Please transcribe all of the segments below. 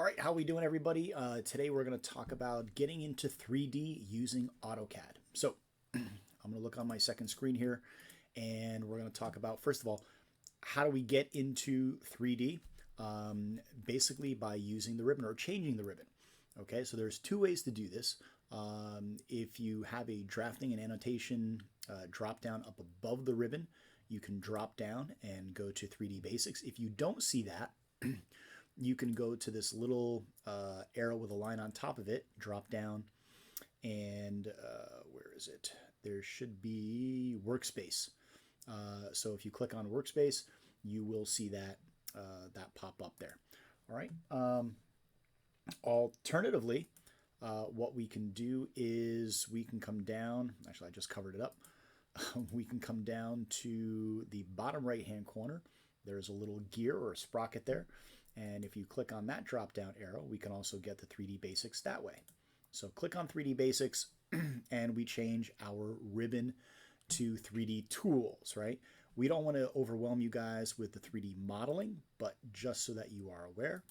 All right, how we doing, everybody? Today we're going to talk about getting into 3D using AutoCAD. So I'm going to look on my second screen here, and we're going to talk about, first of all, how do we get into 3D? Basically by using the ribbon or changing the ribbon. Okay, so there's two ways to do this. If you have a drafting and annotation drop down up above the ribbon, you can drop down and go to 3D Basics. If you don't see that, you can go to this little arrow with a line on top of it, drop down, and where is it? There should be Workspace. So if you click on Workspace, you will see that that pop up there. All right. Alternatively, what we can do is we can come down. Actually, I just covered it up. We can come down to the bottom right-hand corner. There's a little gear or a sprocket there. And if you click on that drop-down arrow, we can also get the 3D Basics that way. So click on 3D Basics, and we change our ribbon to 3D Tools, right? We don't want to overwhelm you guys with the 3D modeling, but just so that you are aware,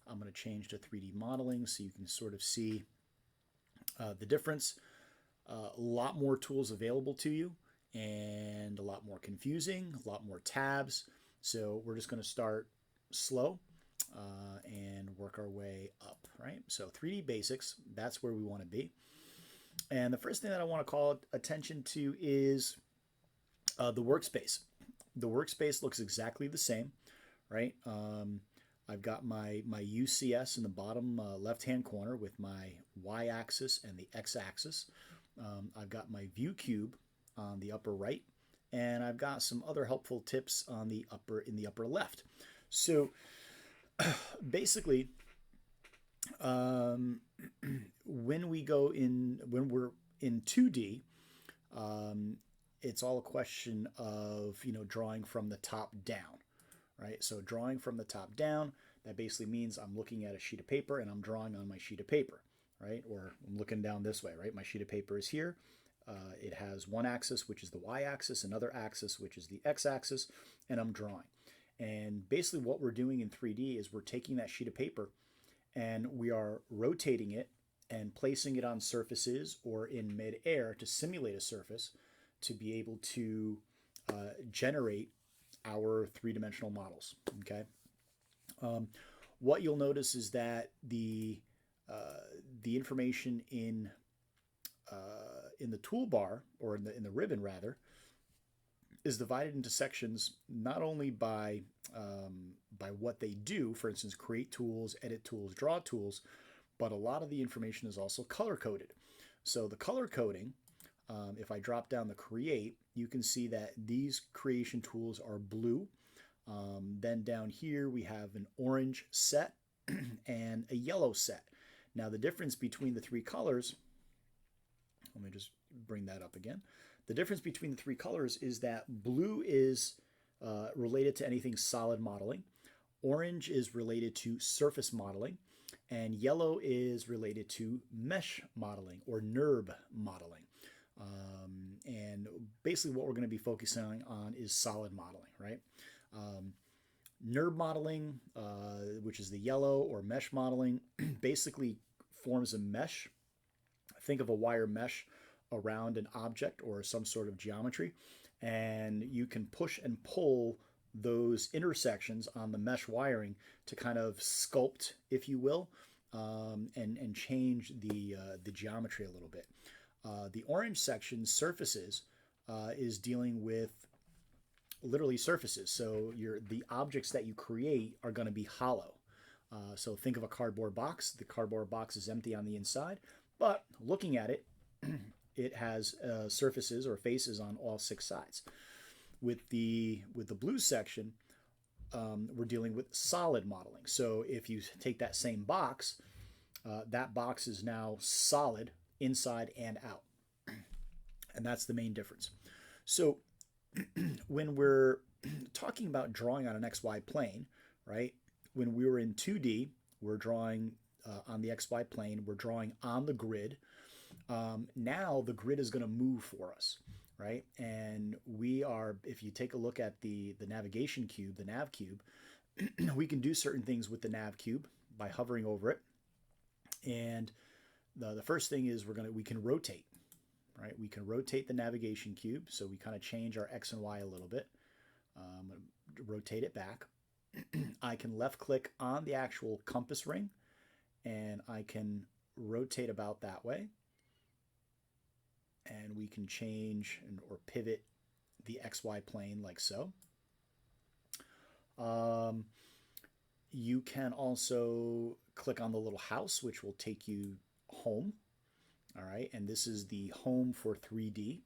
I'm going to change to 3D modeling so you can sort of see the difference. A lot more tools available to you and a lot more confusing, a lot more tabs. So we're just going to start slow and work our way up, right? So 3D Basics, that's where we want to be. And the first thing that I want to call attention to is the workspace. The workspace looks exactly the same, right? I've got my UCS in the bottom left-hand corner with my Y-axis and the X-axis. I've got my view cube on the upper right, and I've got some other helpful tips on the upper left. So basically, when we're in 2D, it's all a question of drawing from the top down, right? So drawing from the top down, that basically means I'm looking at a sheet of paper and I'm drawing on my sheet of paper, right? Or I'm looking down this way, right? My sheet of paper is here. It has one axis, which is the Y-axis, another axis, which is the X-axis, and I'm drawing. And basically what we're doing in 3D is we're taking that sheet of paper and we are rotating it and placing it on surfaces or in mid-air to simulate a surface to be able to generate our three-dimensional models, okay? What you'll notice is that the information in the toolbar, or in the ribbon rather, is divided into sections not only by what they do, for instance, create tools, edit tools, draw tools, but a lot of the information is also color coded. So the color coding, if I drop down the create, you can see that these creation tools are blue. Then down here we have an orange set and a yellow set. Now the difference between the three colors, let me just bring that up again. The difference between the three colors is that blue is related to anything solid modeling, orange is related to surface modeling, and yellow is related to mesh modeling or NURB modeling. And basically what we're going to be focusing on is solid modeling, right? NURB modeling, which is the yellow, or mesh modeling, basically forms a mesh. Think of a wire mesh around an object or some sort of geometry, and you can push and pull those intersections on the mesh wiring to kind of sculpt, if you will, and change the geometry a little bit. The orange section, surfaces, is dealing with literally surfaces. So the objects that you create are going to be hollow. So think of a cardboard box. The cardboard box is empty on the inside, but looking at it, it has surfaces or faces on all six sides. With the blue section, we're dealing with solid modeling. So if you take that same box, that box is now solid inside and out. And that's the main difference. So when we're talking about drawing on an XY plane, right? When we were in 2D, we're drawing on the XY plane, we're drawing on the grid. Now the grid is going to move for us, right? And we are, if you take a look at the navigation cube, the nav cube, we can do certain things with the nav cube. by hovering over it. And the first thing is we can rotate, right? We can rotate the navigation cube. So we kind of change our X and Y a little bit. Rotate it back. I can left click on the actual compass ring and I can rotate about that way. And we can change or pivot the XY plane like so. You can also click on the little house, which will take you home. All right, and this is the home for 3D.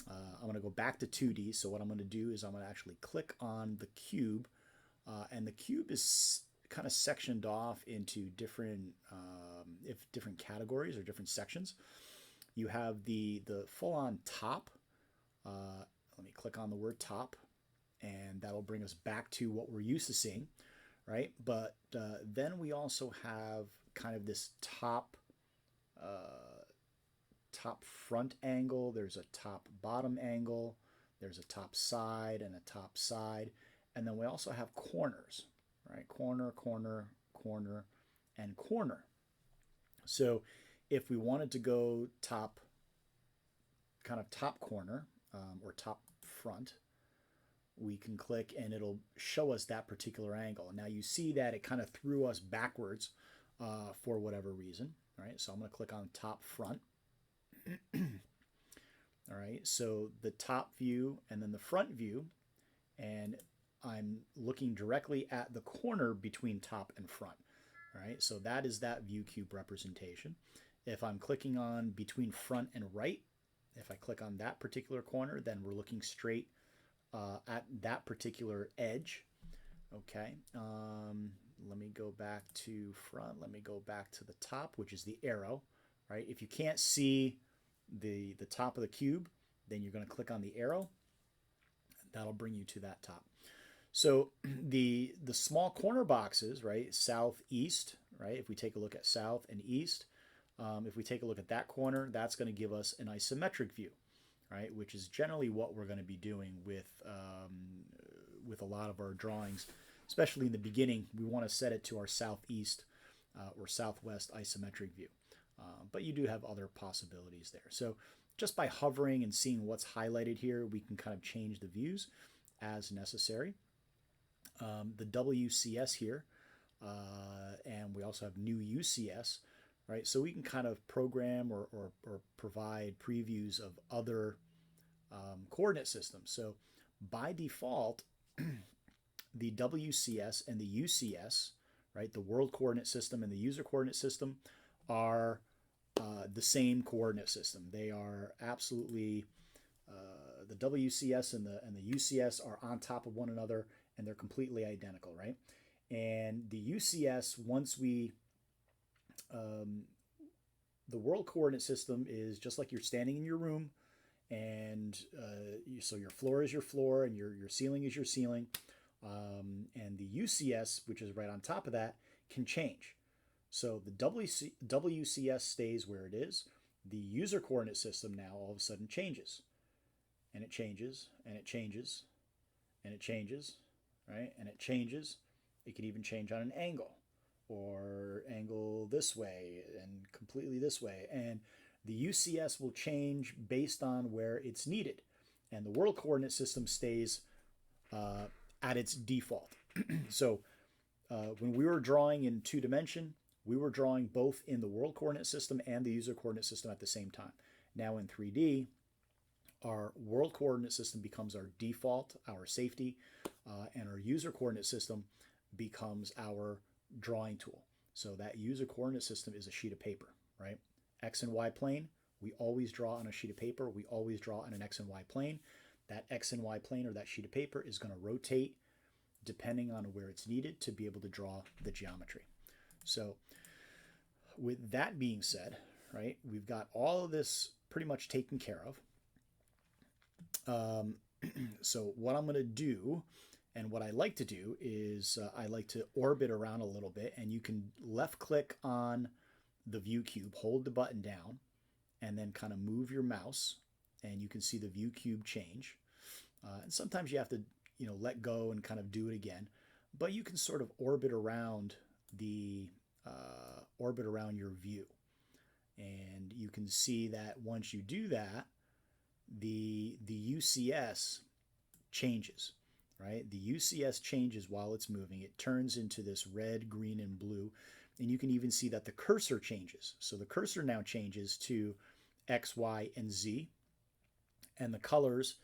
I'm going to go back to 2D. So what I'm going to do is I'm going to actually click on the cube, and the cube is kind of sectioned off into different different categories or different sections. You have the full-on top. Let me click on the word top, and that'll bring us back to what we're used to seeing, right? But then we also have kind of this top front angle. There's a top bottom angle. There's a top side and a top side. And then we also have corners, right? Corner, corner, corner, and corner. So if we wanted to go top corner or top front, we can click and it'll show us that particular angle. Now you see that it kind of threw us backwards for whatever reason. All right, so I'm going to click on top front. All right, so the top view and then the front view, and I'm looking directly at the corner between top and front. All right, so that is that view cube representation. If I'm clicking on between front and right, if I click on that particular corner, then we're looking straight at that particular edge. Okay, let me go back to front. Let me go back to the top, which is the arrow, right? If you can't see the top of the cube, then you're going to click on the arrow. That'll bring you to that top. So the small corner boxes, right, south, east, right? If we take a look at south and east, if we take a look at that corner, that's going to give us an isometric view, right? Which is generally what we're going to be doing with a lot of our drawings, especially in the beginning. We want to set it to our southeast or southwest isometric view. But you do have other possibilities there. So just by hovering and seeing what's highlighted here, we can kind of change the views as necessary. The WCS here, and we also have new UCS, right? So we can kind of program or provide previews of other coordinate systems. So by default, the WCS and the UCS, right, the world coordinate system and the user coordinate system are the same coordinate system. They are absolutely, the WCS and the UCS are on top of one another, and they're completely identical, right? And the UCS, once we, the world coordinate system is just like you're standing in your room, and so your floor is your floor, and your ceiling is your ceiling. And the UCS, which is right on top of that, can change. So the WCS stays where it is. The user coordinate system now all of a sudden changes. And it changes, and it changes, and it changes, right? And it changes. It could even change on an angle, or angle this way and completely this way. And the UCS will change based on where it's needed. And the world coordinate system stays at its default. So when we were drawing in 2D, we were drawing both in the world coordinate system and the user coordinate system at the same time. Now in 3D, our world coordinate system becomes our default, our safety, and our user coordinate system becomes our drawing tool. So that user coordinate system is a sheet of paper, right? X and Y plane, we always draw on a sheet of paper. We always draw on an X and Y plane. That X and Y plane or that sheet of paper is going to rotate depending on where it's needed to be able to draw the geometry. So with that being said, right, we've got all of this pretty much taken care of. So what I'm going to do, and what I like to do, is I like to orbit around a little bit, and you can left click on the view cube, hold the button down, and then kind of move your mouse, and you can see the view cube change. And sometimes you have to, let go and kind of do it again, but you can sort of orbit around the orbit around your view. And you can see that once you do that, the UCS changes, right? The UCS changes while it's moving. It turns into this red, green, and blue. And you can even see that the cursor changes. So the cursor now changes to X, Y, and Z. And the colors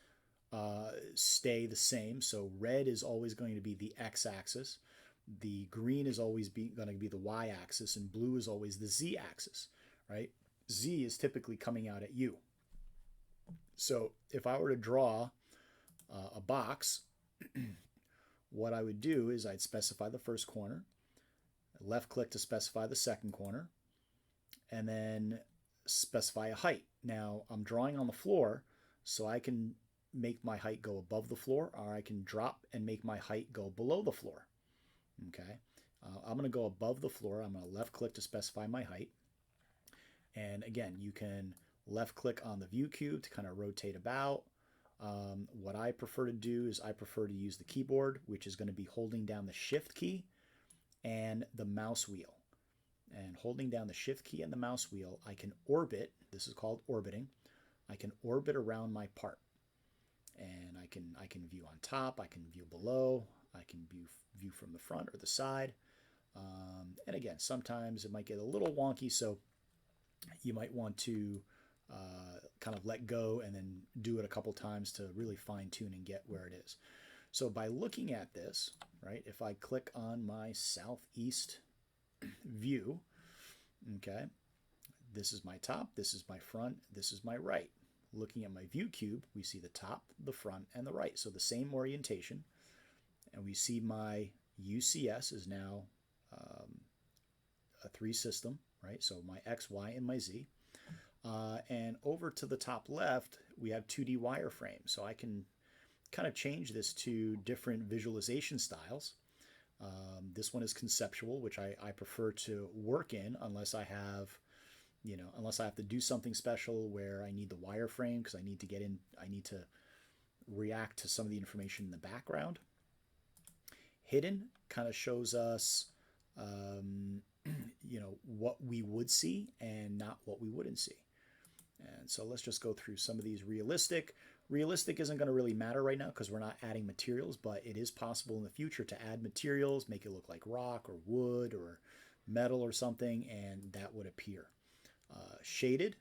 stay the same. So red is always going to be the x-axis. The green is always going to be the y-axis, and blue is always the z-axis, right? Z is typically coming out at you. So if I were to draw a box, what I would do is I'd specify the first corner, left click to specify the second corner, and then specify a height. Now I'm drawing on the floor, so I can make my height go above the floor, or I can drop and make my height go below the floor. Okay, I'm going to go above the floor. I'm going to left click to specify my height. And again, you can left click on the view cube to kind of rotate about. What I prefer to do is I prefer to use the keyboard, which is going to be holding down the shift key and the mouse wheel. And holding down the shift key and the mouse wheel, I can orbit. This is called orbiting. I can orbit around my part. And I can view on top, I can view below, I can view from the front or the side. And again, sometimes it might get a little wonky, so you might want to kind of let go and then do it a couple times to really fine tune and get where it is. So by looking at this, right, if I click on my southeast view, okay, this is my top, this is my front, this is my right. Looking at my view cube, we see the top, the front, and the right. So the same orientation. And we see my UCS is now a 3 system, right? So my X, Y, and my Z. And over to the top left, we have 2D wireframe. So I can kind of change this to different visualization styles. This one is conceptual, which I prefer to work in unless I have unless I have to do something special where I need the wireframe because I need to react to some of the information in the background. Hidden kind of shows us, what we would see and not what we wouldn't see. And so let's just go through some of these realistic. Realistic isn't going to really matter right now because we're not adding materials, but it is possible in the future to add materials, make it look like rock or wood or metal or something, and that would appear. Shaded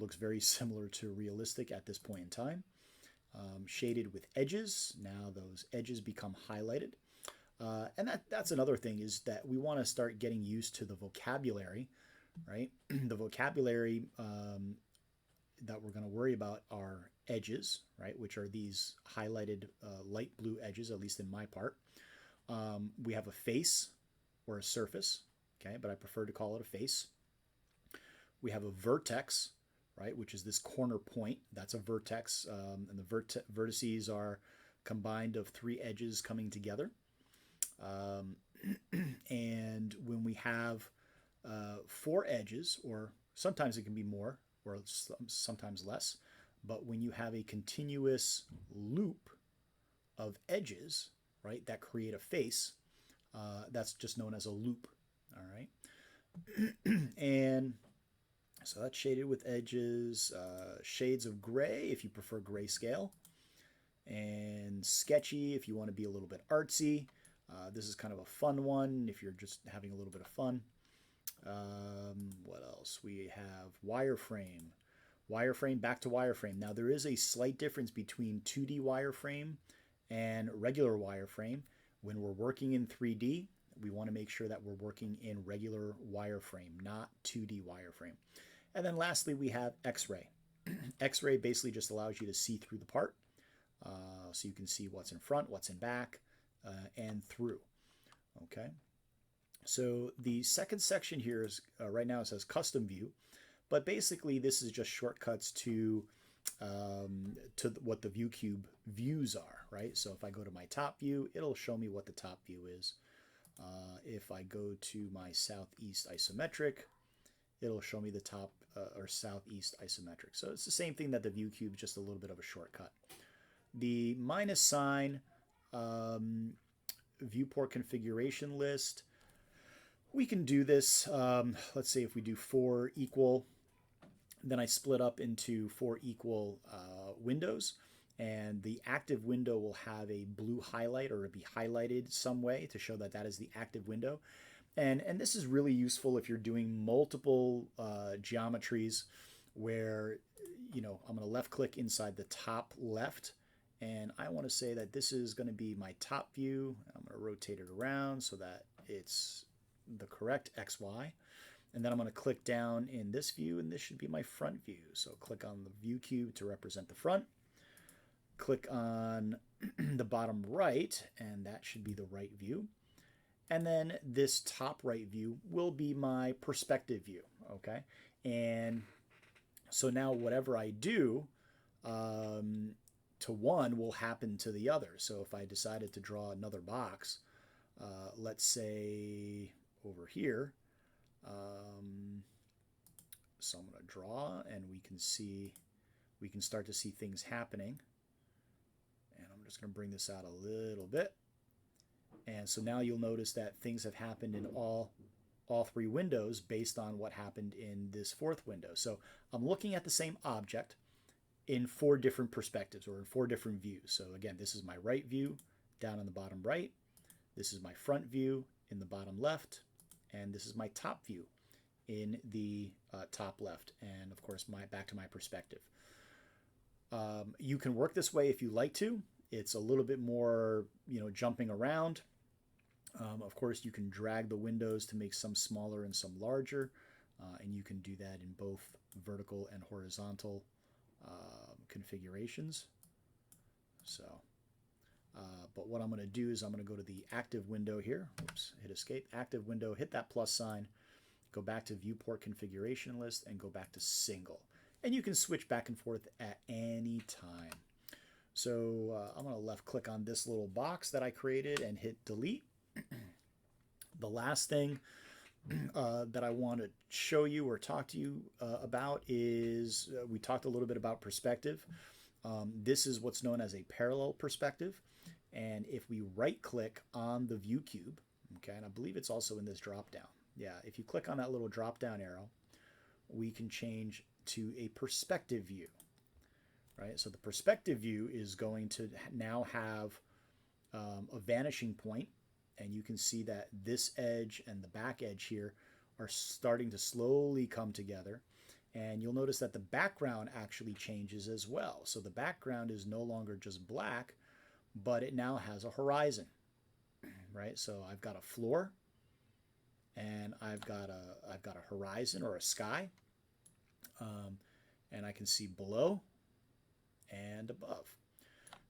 looks very similar to realistic at this point in time. Shaded with edges. Now those edges become highlighted. And that's another thing is that we want to start getting used to the vocabulary, right? The vocabulary that we're going to worry about are edges, right? Which are these highlighted light blue edges, at least in my part. We have a face or a surface, okay? But I prefer to call it a face. We have a vertex, right, which is this corner point. That's a vertex, and the vertices are combined of 3 edges coming together. And when we have 4 edges, or sometimes it can be more, or sometimes less, but when you have a continuous loop of edges, right, that create a face, that's just known as a loop, all right? And so that's shaded with edges, shades of gray if you prefer grayscale, and sketchy if you want to be a little bit artsy. This is kind of a fun one if you're just having a little bit of fun. What else? We have wireframe. Wireframe, back to wireframe. Now there is a slight difference between 2D wireframe and regular wireframe. When we're working in 3D, we want to make sure that we're working in regular wireframe, not 2D wireframe. And then lastly, we have X-ray. X-ray basically just allows you to see through the part. So you can see what's in front, what's in back, and through. Okay. So the second section here is, right now it says custom view, but basically this is just shortcuts to what the view cube views are, right? So if I go to my top view, it'll show me what the top view is. If I go to my southeast isometric, it'll show me the top or southeast isometric. So it's the same thing that the view cube, just a little bit of a shortcut. The minus sign, viewport configuration list. we can do this. Let's say if we do 4 equal, then I split up into 4 equal windows, and the active window will have a blue highlight, or it'll be highlighted some way to show that that is the active window. And this is really useful if you're doing multiple geometries where, I'm going to left click inside the top left, and I want to say that this is going to be my top view. I'm going to rotate it around so that it's the correct XY. And then I'm going to click down in this view, and this should be my front view. So click on the view cube to represent the front. Click on the bottom right, and that should be the right view. And then this top right view will be my perspective view, okay? And so now whatever I do to one will happen to the other. So if I decided to draw another box, let's say over here, so I'm going to draw, and we can start to see things happening. And I'm just going to bring this out a little bit. And so now you'll notice that things have happened in all 3 windows based on what happened in this 4th window. So I'm looking at the same object in 4 different perspectives, or in 4 different views. So again, this is my right view down in the bottom right. This is my front view in the bottom left. And this is my top view in the top left. And of course, back to my perspective. You can work this way if you like to. It's a little bit more, jumping around. Of course, you can drag the windows to make some smaller and some larger, and you can do that in both vertical and horizontal configurations. So, but what I'm going to do is I'm going to go to the active window here. Oops, hit escape, active window, hit that plus sign, go back to viewport configuration list, and go back to single. And you can switch back and forth at any time. So I'm going to left click on this little box that I created and hit delete. The last thing that I want to show you or talk to you about is we talked a little bit about perspective. This is what's known as a parallel perspective. And if we right click on the view cube, okay, and I believe it's also in this drop down. Yeah, if you click on that little drop down arrow, we can change to a perspective view. Right, so the perspective view is going to now have a vanishing point, and you can see that this edge and the back edge here are starting to slowly come together. And you'll notice that the background actually changes as well. So the background is no longer just black, but it now has a horizon. Right, so I've got a floor, and I've got a horizon or a sky, and I can see below and above.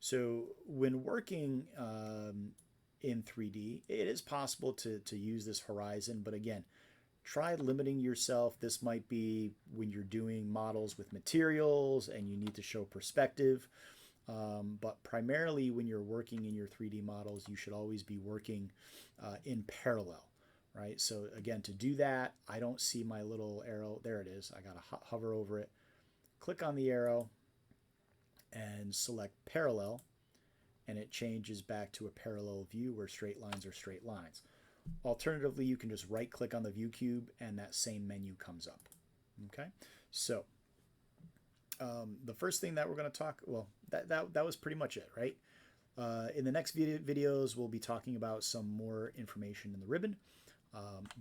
So when working in 3D, it is possible to use this horizon, but again, try limiting yourself. This might be when you're doing models with materials and you need to show perspective, but primarily when you're working in your 3D models, you should always be working in parallel, right? So again, to do that, I don't see my little arrow. There it is. I got to hover over it, click on the arrow, and select parallel, and it changes back to a parallel view where straight lines are straight lines. Alternatively, you can just right click on the view cube and that same menu comes up. Okay, so the first thing that we're going to talk, well, that was pretty much it, right? In the next videos, we'll be talking about some more information in the ribbon,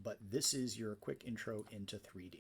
but this is your quick intro into 3D.